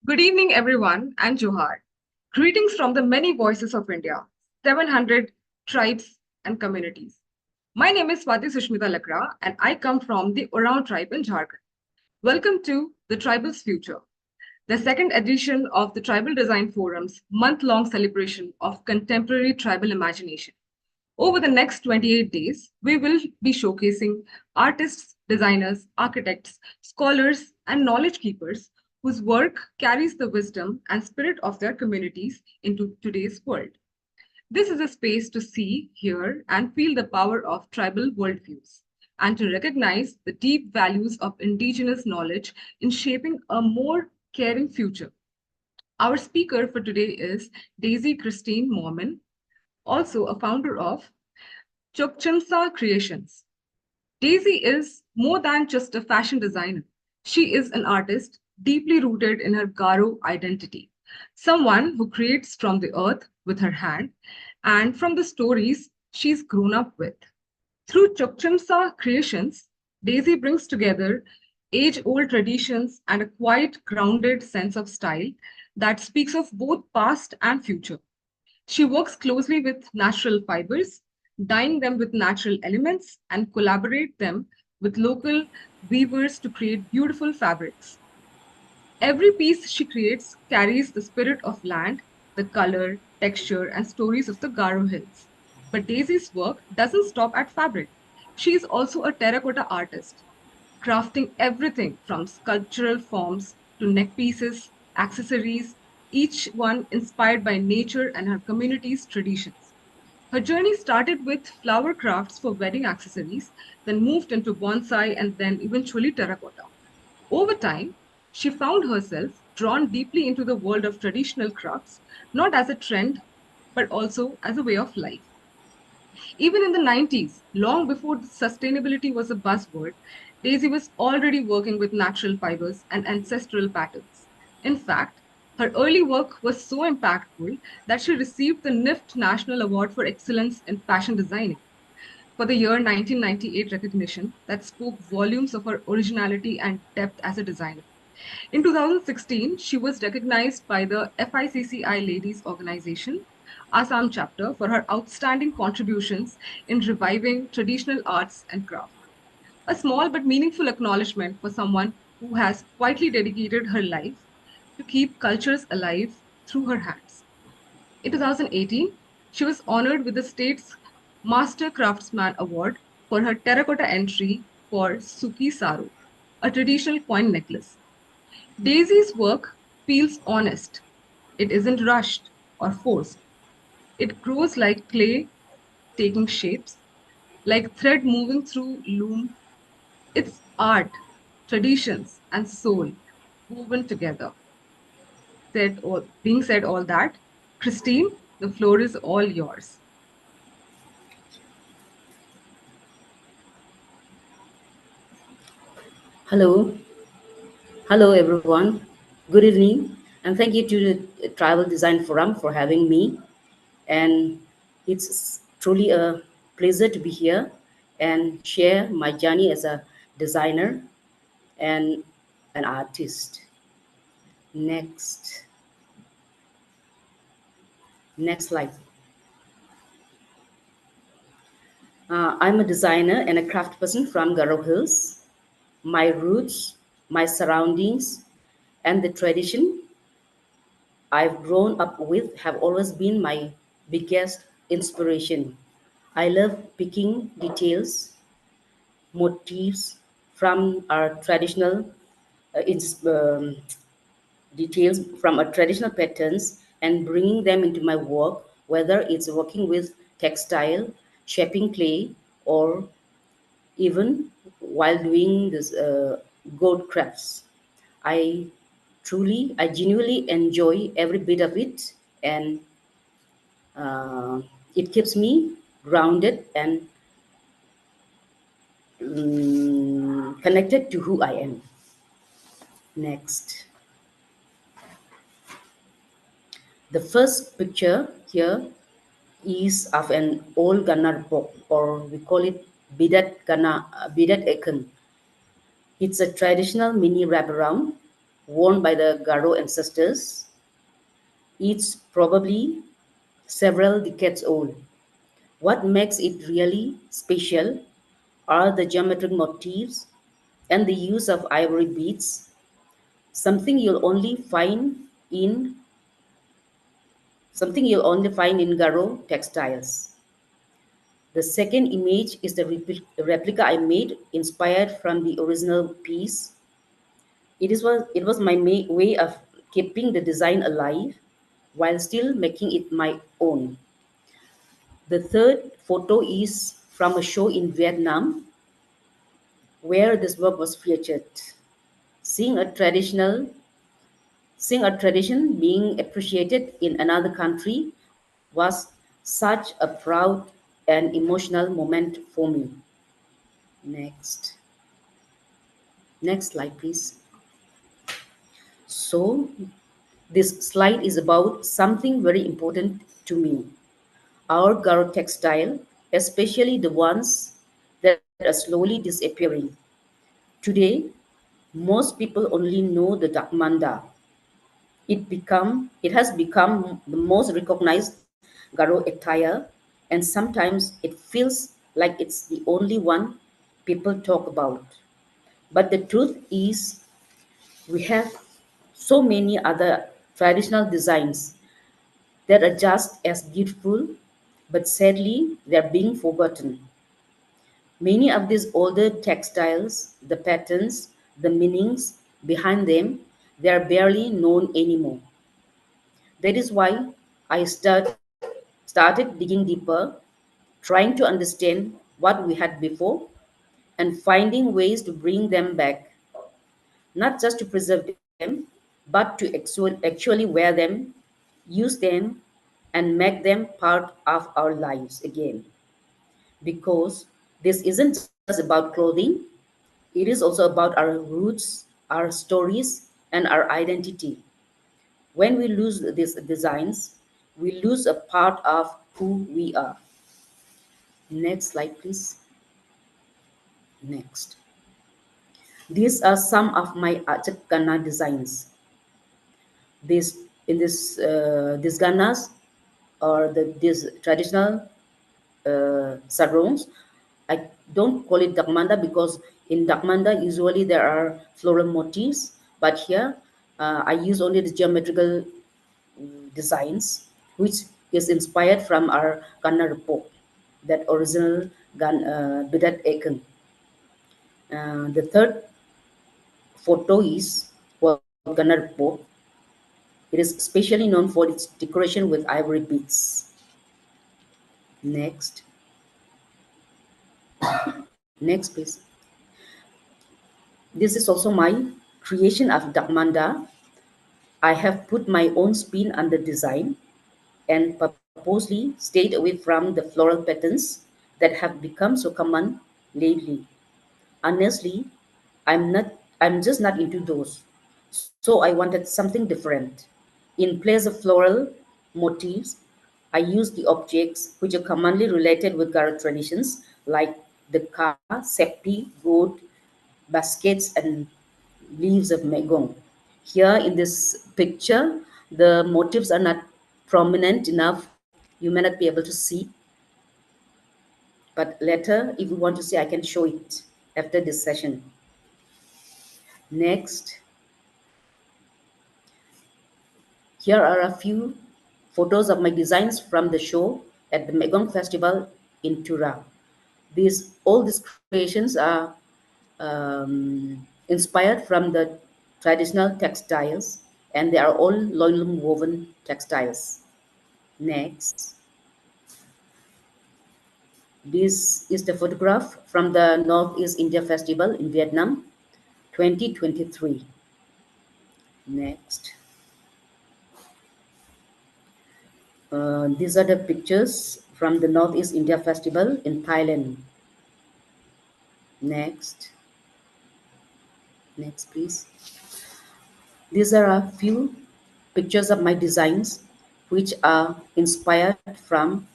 Good evening, everyone, and Johar. Greetings from the many voices of India, 700 tribes and communities. My name is Swati Sushmita Lakra, and I come from the Oraon tribe in Jharkhand. Welcome to the Tribal's Future, the second edition of the Tribal Design Forum's month long celebration of contemporary tribal imagination. Over the next 28 days, we will be showcasing artists, designers, architects, scholars, and knowledge keepers whose work carries the wisdom and spirit of their communities into today's world. This is a space to see, hear, and feel the power of tribal worldviews and to recognize the deep values of indigenous knowledge in shaping a more caring future. Our speaker for today is Daisy Christine Momin, also a founder of Chokchamsa Creations. Daisy is more than just a fashion designer. She is an artist deeply rooted in her Garo identity, someone who creates from the earth with her hand and from the stories she's grown up with. Through Chokchamsa Creations, Daisy brings together age old traditions and a quiet, grounded sense of style that speaks of both past and future. She works closely with natural fibers, dyeing them with natural elements, and collaborate them with local weavers to create beautiful fabrics. Every piece she creates carries the spirit of land, the color, texture, and stories of the Garo Hills. But Daisy's work doesn't stop at fabric. She is also a terracotta artist, crafting everything from sculptural forms to neck pieces, accessories, each one inspired by nature and her community's traditions. Her journey started with flower crafts for wedding accessories, then moved into bonsai, and then eventually terracotta. Over time, she found herself drawn deeply into the world of traditional crafts, not as a trend, but also as a way of life. Even in the 90s, long before sustainability was a buzzword, Daisy was already working with natural fibers and ancestral patterns. In fact, her early work was so impactful that she received the NIFT National Award for Excellence in Fashion Designing for the year 1998 recognition that spoke volumes of her originality and depth as a designer. In 2016, she was recognized by the FICCI Ladies Organization, Assam chapter, for her outstanding contributions in reviving traditional arts and craft. A small but meaningful acknowledgement for someone who has quietly dedicated her life to keep cultures alive through her hands. In 2018, she was honored with the state's Master Craftsman Award for her terracotta entry for Suki Saru, a traditional coin necklace. Daisy's work feels honest. It isn't rushed or forced. It grows like clay taking shapes, like thread moving through loom. It's art, traditions, and soul woven together. Being said all that, Christine, the floor is all yours. Hello, hello everyone. Good evening, and thank you to the Tribal Design Forum for having me. And it's truly a pleasure to be here and share my journey as a designer and an artist. Next, next slide. I'm a designer and a craft person from Garo Hills. My roots, my surroundings, and the tradition I've grown up with have always been my biggest inspiration. I love picking details, motifs from our traditional details from our traditional patterns and bringing them into my work, whether it's working with textile, shaping clay, or even while doing this gold crafts. I I genuinely enjoy every bit of it, and uh, it keeps me grounded and connected to who I am. Next, the first picture here is of an old Gunnar book, or we call it Bidat Gunnar, Bidat Eken. It's a traditional mini wraparound worn by the Garo ancestors. It's probably several decades old. What makes it really special are the geometric motifs and the use of ivory beads, something you'll only find in Garo textiles. The second image is the replica I made, inspired from the original piece. It was my way of keeping the design alive while still making it my own. The third photo is from a show in Vietnam where this work was featured. Seeing a traditional Seeing a tradition being appreciated in another country was such a proud and emotional moment for me. Next. Next slide, please. So, this slide is about something very important to me. Our Garo textile, especially the ones that are slowly disappearing. Today, most people only know the Dakmanda. It has become the most recognized Garo attire, and sometimes it feels like it's the only one people talk about. But the truth is, we have so many other traditional designs that are just as beautiful, but sadly, they're being forgotten. Many of these older textiles, the patterns, the meanings behind them, they are barely known anymore. That is why started digging deeper, trying to understand what we had before, and finding ways to bring them back, not just to preserve them, but to actually wear them, use them, and make them part of our lives again. Because this isn't just about clothing, it is also about our roots, our stories, and our identity. When we lose these designs, we lose a part of who we are. Next slide, please. Next. These are some of my Acap Gana designs. These ganas or these traditional sarongs. I don't call it dakmanda because in dakmanda usually there are floral motifs, but here I use only the geometrical designs, which is inspired from our Kanna report, that original Bidat Eken. The third photo is called Kanna report. It is especially known for its decoration with ivory beads. Next, next please. This is also my creation of Dakmanda. I have put my own spin on the design and purposely stayed away from the floral patterns that have become so common lately. Honestly, I'm just not into those. So I wanted something different. In place of floral motifs, I used the objects which are commonly related with Garo traditions like the ka, seppi, gourd, baskets, and leaves of megong. Here in this picture, the motifs are not prominent enough. You may not be able to see, but later, if you want to see, I can show it after this session. Next, here are a few photos of my designs from the show at the Megong Festival in Tura. All these creations are inspired from the traditional textiles, and they are all loin woven textiles. Next, this is the photograph from the Northeast India Festival in Vietnam, 2023. Next. These are the pictures from the Northeast India Festival in Thailand. Next. Next, please. These are a few pictures of my designs, which are inspired from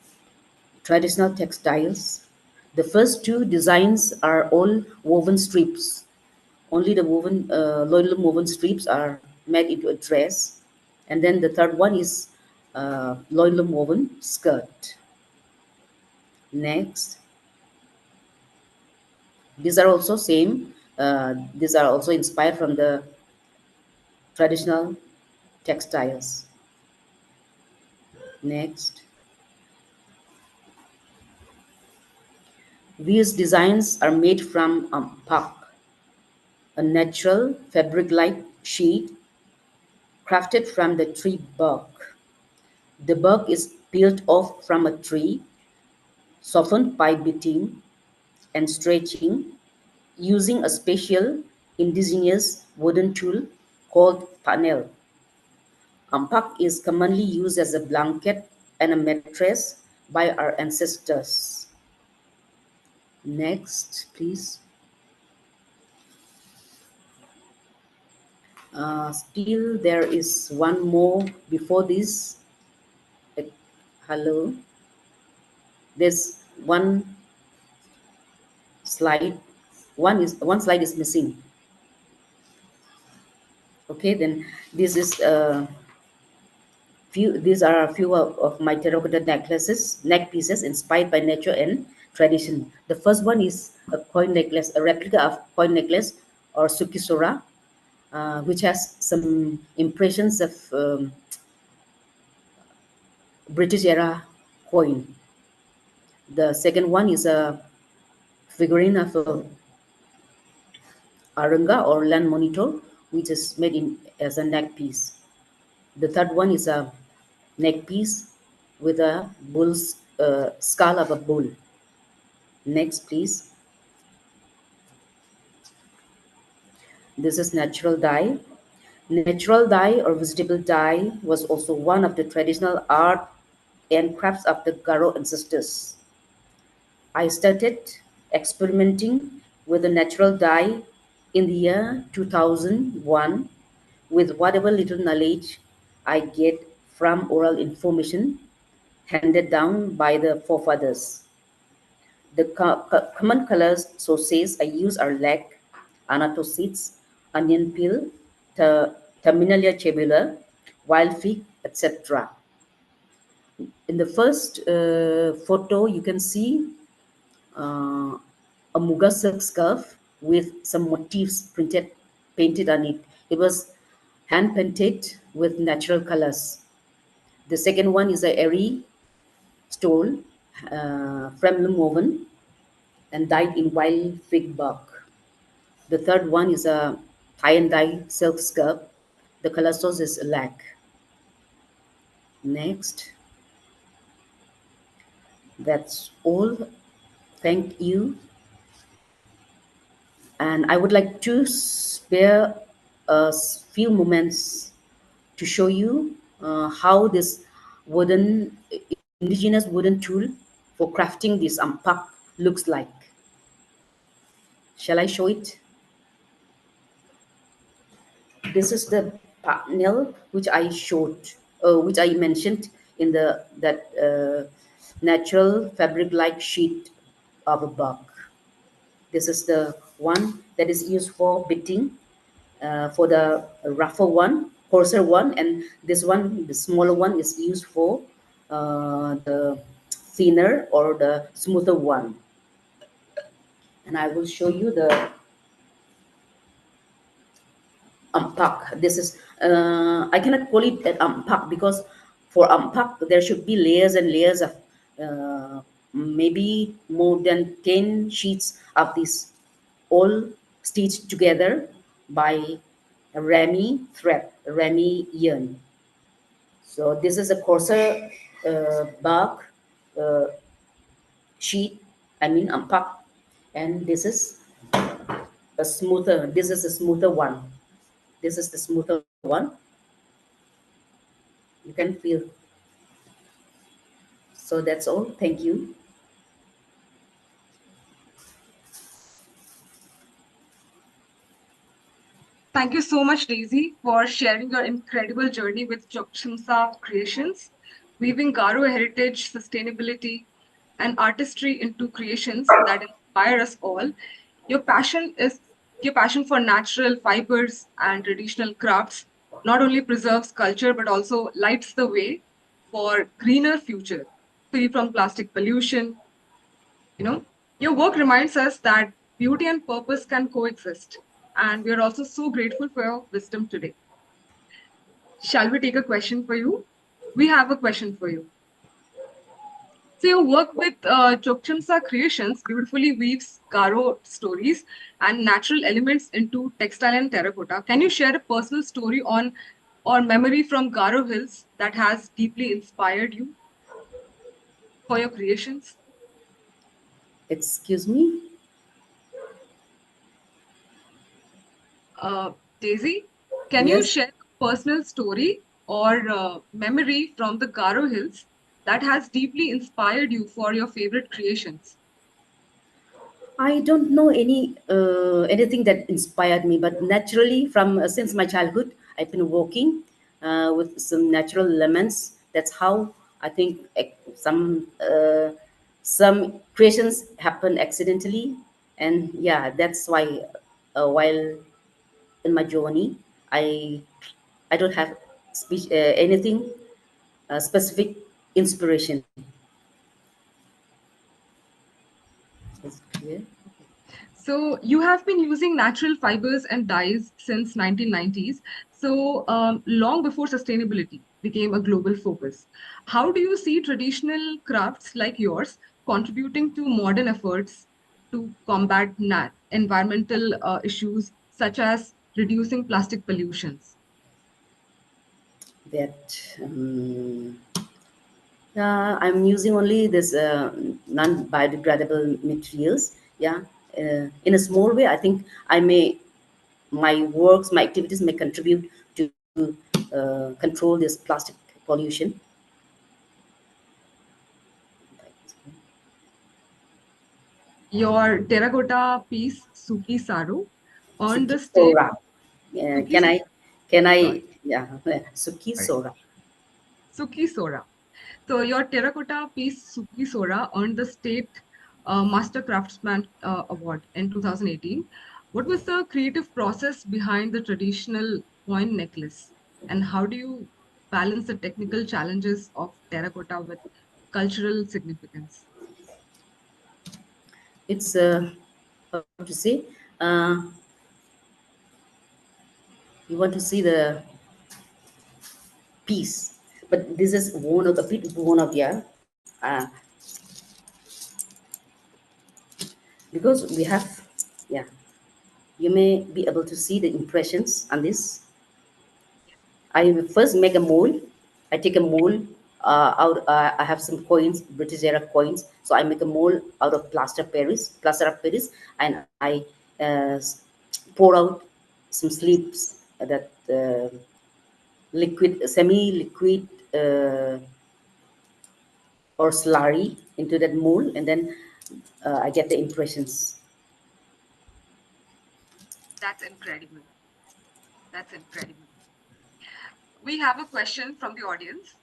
traditional textiles. The first two designs are all woven strips only the woven loin woven strips are made into a dress, and then the third one is loin woven skirt. Next, these are also same. These are also inspired from the traditional textiles. Next, these designs are made from ampak, a natural fabric-like sheet crafted from the tree bark. The bark is peeled off from a tree, softened by beating and stretching using a special indigenous wooden tool called panel. Ampak is commonly used as a blanket and a mattress by our ancestors. Next, please. Still, there is one more before this. Uh, Hello. There's one slide. One slide is missing. Okay, then this is few. These are a few of my terracotta necklaces, neck pieces inspired by nature and tradition. The first one is a coin necklace, a replica of coin necklace or sukisora, which has some impressions of British era coin. The second one is a figurine of a aranga or land monitor, which is made in as a neck piece. The third one is a neck piece with a bull's skull of a bull. Next, please. This is natural dye. Natural dye or vegetable dye was also one of the traditional art and crafts of the Garo ancestors. I started experimenting with the natural dye in the year 2001 with whatever little knowledge I get from oral information handed down by the forefathers. The common colors sources I use are lac, annatto seeds, onion peel, terminalia cebula, wild fig, etc. In the first photo, you can see uh, a muga silk scarf with some motifs painted on it. It was hand painted with natural colors. The second one is a airy stole, from woven and dyed in wild fig bark. The third one is a tie and dye silk scarf. The color source is lac. Next, that's all. Thank you. And I would like to spare a few moments to show you how this wooden indigenous wooden tool for crafting this ampak looks like. Shall I show it? This is the panel which I showed, which I mentioned in the that natural fabric-like sheet of a bark. This is the one that is used for beating, for the rougher one, coarser one, and this one, the smaller one, is used for the thinner or the smoother one. And I will show you the ampak. This is I cannot call it an ampak because for ampak there should be layers and layers of maybe more than 10 sheets of this, all stitched together by a rami thread, a rami yarn. So this is a coarser bark uh, sheet, I mean ampak, and this is a smoother. This is a smoother one. This is the smoother one. You can feel. So that's all. Thank you. Thank you so much, Daisy, for sharing your incredible journey with Chokshimsa Creations, weaving Garo heritage, sustainability, and artistry into creations that inspire us all. Your passion is Your passion for natural fibers and traditional crafts not only preserves culture but also lights the way for greener future, free from plastic pollution. You know, your work reminds us that beauty and purpose can coexist. And we are also so grateful for your wisdom today. Shall we take a question for you? We have a question for you. So your work with Chokchamsa Creations beautifully weaves Garo stories and natural elements into textile and terracotta. Can you share a personal story on or memory from Garo Hills that has deeply inspired you for your creations? Excuse me. Uh, Daisy, can you Yes. share a personal story or memory from the Garo Hills that has deeply inspired you for your favorite creations? I don't know anything that inspired me, but naturally, from since my childhood, I've been working with some natural elements. That's how I think some creations happen accidentally, and yeah, that's why while in my journey, I I don't have anything specific inspiration. Is it clear? So you have been using natural fibers and dyes since 1990s. So long before sustainability became a global focus. How do you see traditional crafts like yours contributing to modern efforts to combat environmental issues such as reducing plastic pollutions? That I'm using only this non-biodegradable materials. Yeah, in a small way, I think my activities may contribute to control this plastic pollution. Your terracotta piece, Suki Saru, earned Suki the state Sora. Suki Can I? Can sorry, I? Yeah, Suki sorry, Sora. Suki Sora. So your terracotta piece Suki Sora earned the State Master Craftsman Award in 2018. What was the creative process behind the traditional coin necklace, and how do you balance the technical challenges of terracotta with cultural significance? It's how to say? Uh, you want to see the piece, but this is one of the bit one of yeah. Because we have yeah, you may be able to see the impressions on this. I will first make a mold. I take a mold out. I have some coins, British era coins. So I make a mold out of plaster of Paris, and I pour out some slips that liquid, semi-liquid or slurry into that mold, and then I get the impressions. That's incredible. That's incredible. We have a question from the audience,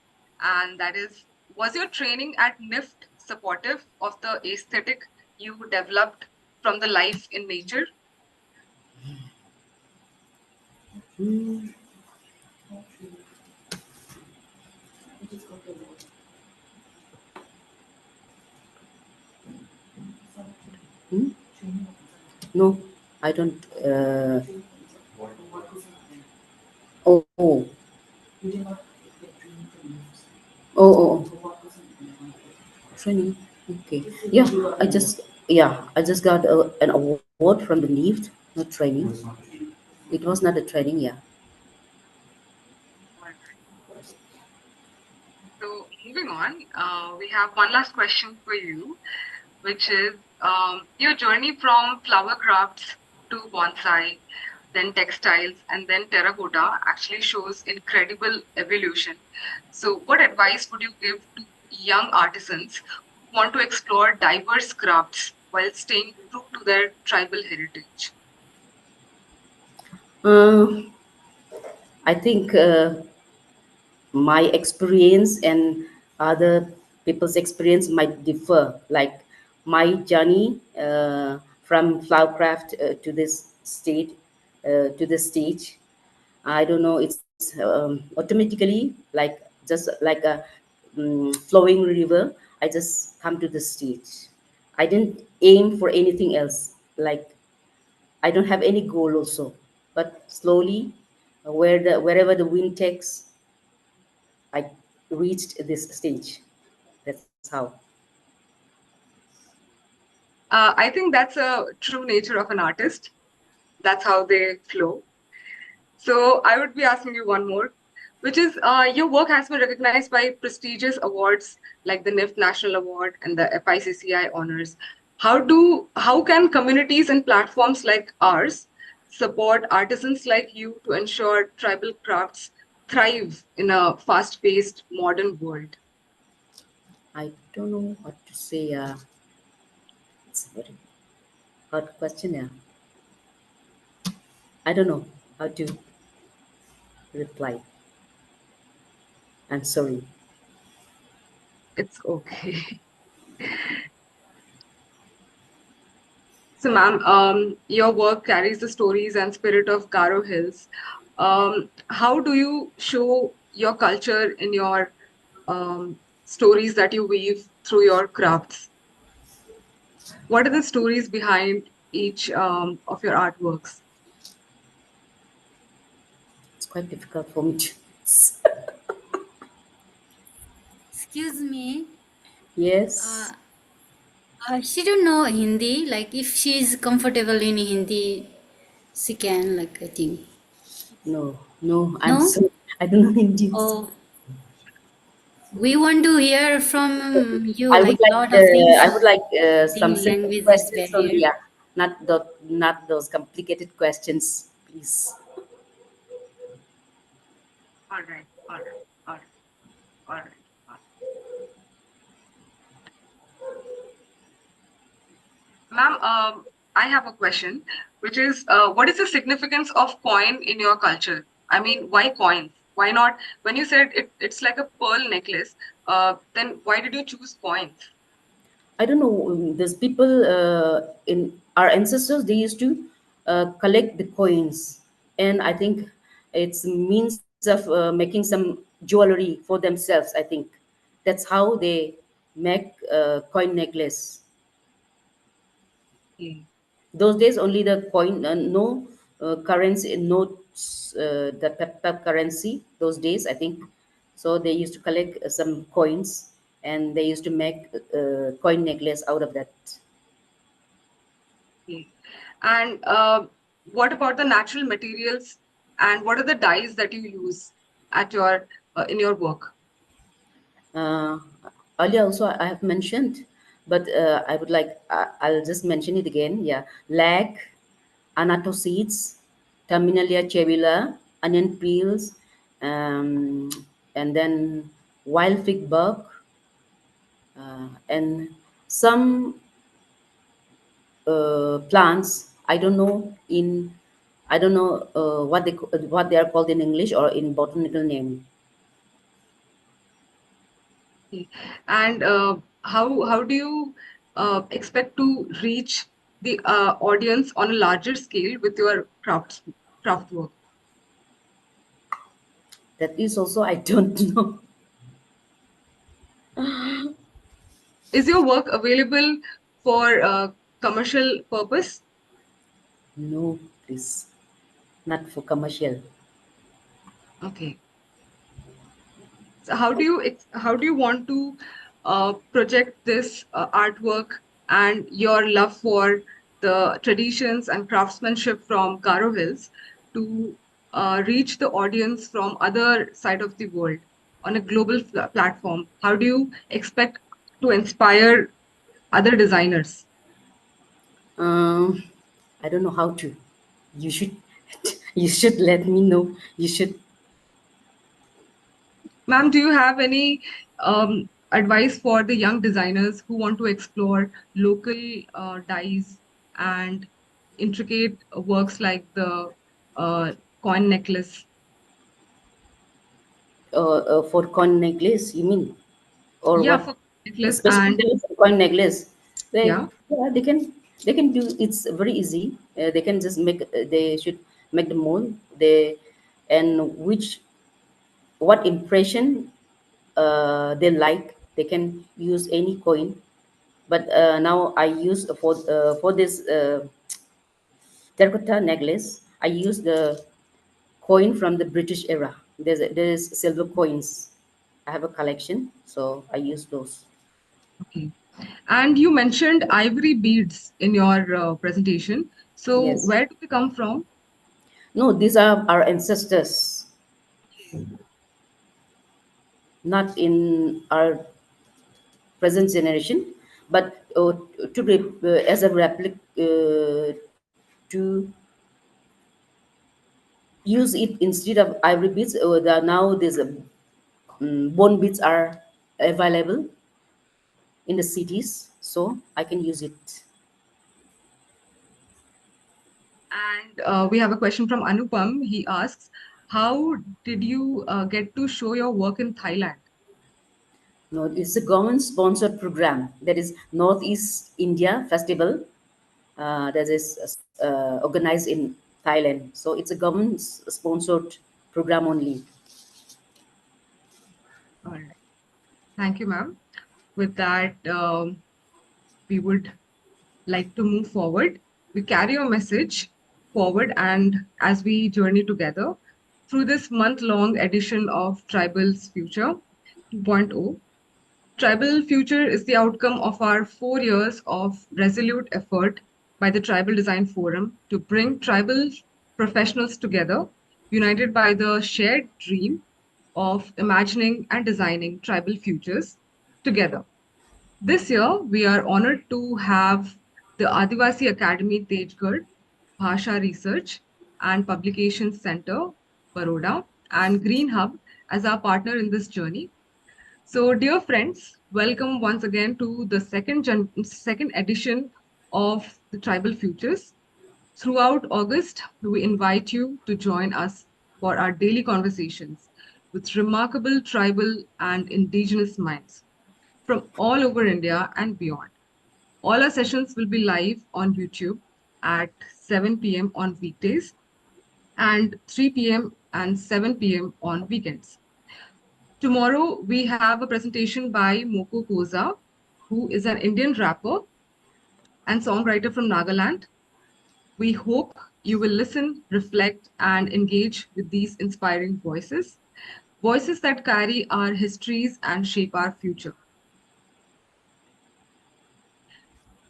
and that is, was your training at NIFT supportive of the aesthetic you developed from the life in nature? Hmm. Hmm? No, I don't. Oh, oh. Training. Okay. Yeah, I just got an award from the NIFT, not training. It was not a training. Yeah. All right. So moving on, we have one last question for you, which is your journey from flower crafts to bonsai, then textiles, and then terracotta actually shows incredible evolution. So, what advice would you give to young artisans who want to explore diverse crafts while staying true to their tribal heritage? Uh, I think my experience and other people's experience might differ. Like my journey from flowercraft to this state to the stage. I don't know. It's automatically like just like a flowing river. I just come to the stage. I didn't aim for anything else. Like I don't have any goal also. But slowly, wherever the wind takes, I reached this stage. That's how. I think that's a true nature of an artist. That's how they flow. So I would be asking you one more, which is your work has been recognized by prestigious awards like the NIFT National Award and the FICCI honors. How can communities and platforms like ours support artisans like you to ensure tribal crafts thrive in a fast-paced modern world? I don't know what to say. It's a very hard question. I don't know how to reply. I'm sorry. It's okay. So, ma'am, your work carries the stories and spirit of Garo Hills. How do you show your culture in your stories that you weave through your crafts? What are the stories behind each of your artworks? It's quite difficult for me to. Excuse me. Yes. She don't know Hindi. Like if she is comfortable in Hindi, she can. Like I think. No. No. I'm No. sorry. I don't know Hindi. Oh, we want to hear from you. I would Like like. lot of things. I would like some Hindi simple language is questions only. barrier. Yeah. Not those complicated questions, please. All right, all right, all right, all right. All right. Ma'am, I have a question, which is what is the significance of coin in your culture? I mean, why coins? Why not? When you said it's like a pearl necklace, then why did you choose coins? I don't know. There's people in our ancestors. They used to collect the coins, and I think it's means of making some jewelry for themselves. I think that's how they make coin necklace. Okay. Those days, only the coin, no currency, notes, the pep currency. Those days, I think. So they used to collect some coins, and they used to make coin necklace out of that. Okay. And what about the natural materials and what are the dyes that you use at your in your work? Uh, Earlier also I have mentioned, but I would like I'll just mention it again. Yeah, lag, anato seeds, terminalia cellula, onion peels, um, and then wild fig bark, and some plants. I don't know what they are called in English or in botanical name. Okay. And how do you expect to reach the audience on a larger scale with your craft work? That is also I don't know. Is your work available for commercial purpose? No, please, not for commercial. Okay. So how do you want to project this artwork and your love for the traditions and craftsmanship from Garo Hills to reach the audience from other side of the world on a global platform? How do you expect to inspire other designers? Um, I don't know how to. You should, you should let me know. You should. Ma'am, do you have any advice for the young designers who want to explore local dyes and intricate works like the uh, coin necklace? For coin necklace, you mean, or Yeah, what? for necklace and Specifically for coin necklace, yeah. yeah, they can do. It's very easy. they can just make. They should make the mold. They and which what impression they like. They can use any coin. But now I use for this terracotta necklace. I use the coin from the British era. There's silver coins. I have a collection, so I use those. Okay. And you mentioned ivory beads in your presentation. So Yes. where do they come from? No, these are our ancestors, Okay. not in our present generation, but as a replic to use it instead of ivory beads. Now these bone beads are available in the cities, so I can use it. And we have a question from Anupam. He asks, how did you get to show your work in Thailand? No, it's a government-sponsored program. That is Northeast India Festival. That is organized in Thailand. So it's a government-sponsored program only. All right. Thank you, ma'am. With that, we would like to move forward. We carry your message forward, and as we journey together through this month long edition of Tribal's Future 2.0. Tribal Future is the outcome of our 4 years of resolute effort by the Tribal Design Forum to bring tribal professionals together, united by the shared dream of imagining and designing tribal futures together. This year, we are honored to have the Adivasi Academy Tejgadh, Bhasha Research and Publications Center, Baroda, and GreenHub as our partner in this journey. So, dear friends, welcome once again to the second edition of the Tribal Futures. Throughout August, we invite you to join us for our daily conversations with remarkable tribal and indigenous minds from all over India and beyond. All our sessions will be live on YouTube at 7 p.m. on weekdays and 3 p.m. and 7 p.m. on weekends. Tomorrow, we have a presentation by Moko Koza, who is an Indian rapper and songwriter from Nagaland. We hope you will listen, reflect, and engage with these inspiring voices, voices that carry our histories and shape our future.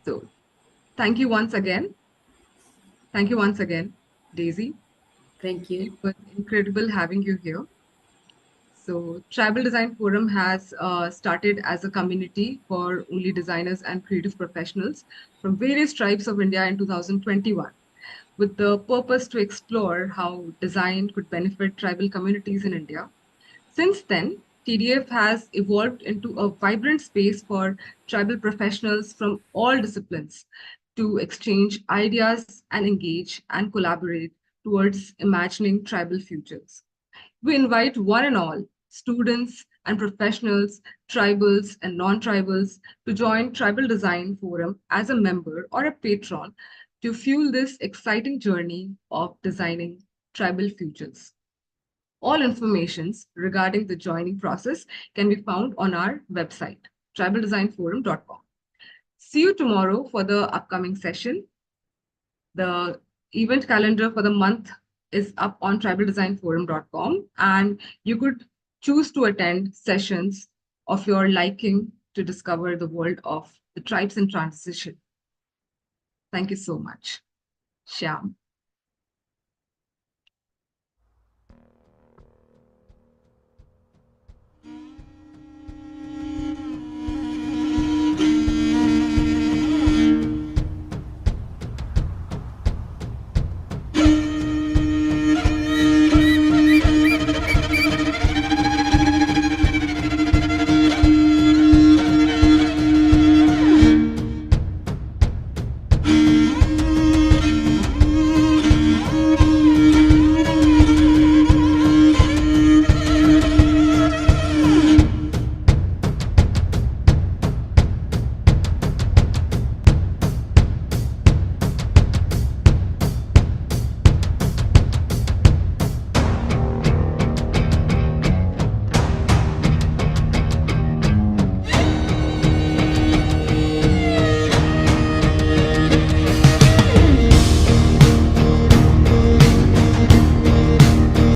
So, thank you once again. Thank you once again, Daisy. Thank It you. was incredible having you here. So, Tribal Design Forum has started as a community for only designers and creative professionals from various tribes of India in 2021, with the purpose to explore how design could benefit tribal communities in India. Since then, TDF has evolved into a vibrant space for tribal professionals from all disciplines to exchange ideas and engage and collaborate towards imagining tribal futures. We invite one and all, students and professionals, tribals and non-tribals, to join Tribal Design Forum as a member or a patron to fuel this exciting journey of designing tribal futures. All informations regarding the joining process can be found on our website, tribaldesignforum.com. See you tomorrow for the upcoming session. The event calendar for the month is up on tribaldesignforum.com, and you could choose to attend sessions of your liking to discover the world of the tribes in transition. Thank you so much. Shyam.